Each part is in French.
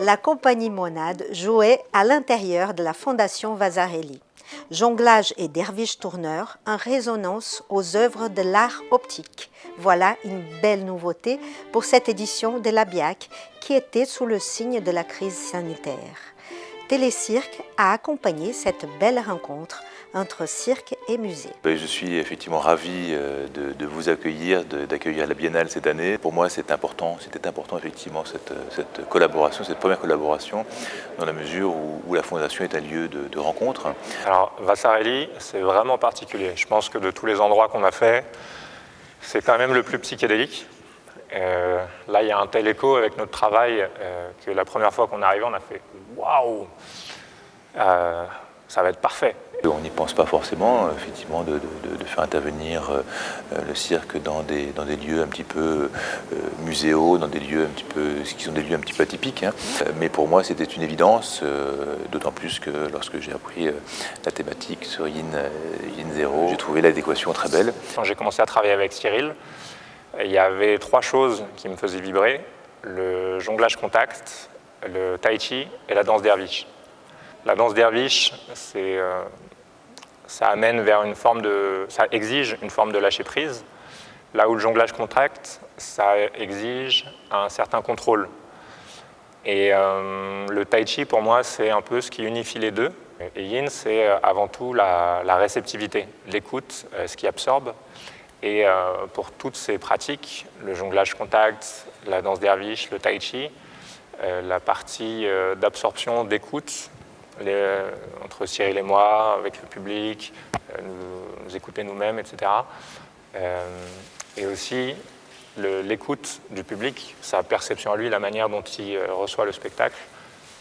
la compagnie Monade jouait à l'intérieur de la Fondation Vasarely. Jonglage et derviche tourneur en résonance aux œuvres de l'art optique. Voilà une belle nouveauté pour cette édition de la BIAC qui était sous le signe de la crise sanitaire. Télécirque a accompagné cette belle rencontre entre cirque et musée. Je suis effectivement ravi de vous accueillir, d'accueillir la Biennale cette année. Pour moi, c'était important effectivement cette collaboration, cette première collaboration, dans la mesure où la Fondation est un lieu de rencontre. Alors, Vasarely, c'est vraiment particulier. Je pense que de tous les endroits qu'on a fait, c'est quand même le plus psychédélique. Là, il y a un tel écho avec notre travail que la première fois qu'on est arrivé, on a fait « waouh, ça va être parfait ». On n'y pense pas forcément, effectivement, de faire intervenir le cirque dans des lieux un petit peu muséaux, dans des lieux qui sont des lieux un petit peu atypiques. Hein. Mais pour moi, c'était une évidence, d'autant plus que lorsque j'ai appris la thématique sur Yin Zero, j'ai trouvé l'adéquation très belle. Quand j'ai commencé à travailler avec Cyril, il y avait 3 choses qui me faisaient vibrer: le jonglage contact, le tai chi et la danse derviche. La danse derviche, ça exige une forme de lâcher prise, là où le jonglage contact, ça exige un certain contrôle. Et le tai chi, pour moi, c'est un peu ce qui unifie les deux. Et yin, c'est avant tout la réceptivité, l'écoute, ce qui absorbe. Et pour toutes ces pratiques, le jonglage contact, la danse derviche, le tai chi, la partie d'absorption, d'écoute, entre Cyril et moi, avec le public, nous écouter nous-mêmes, etc. Et aussi l'écoute du public, sa perception à lui, la manière dont il reçoit le spectacle.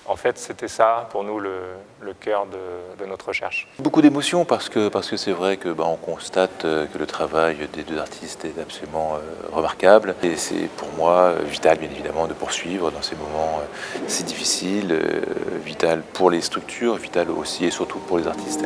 En fait, c'était ça, pour nous, le cœur de notre recherche. Beaucoup d'émotions parce que c'est vrai que on constate que le travail des 2 artistes est absolument remarquable. Et c'est pour moi vital, bien évidemment, de poursuivre dans ces moments si difficiles, vital pour les structures, vital aussi et surtout pour les artistes.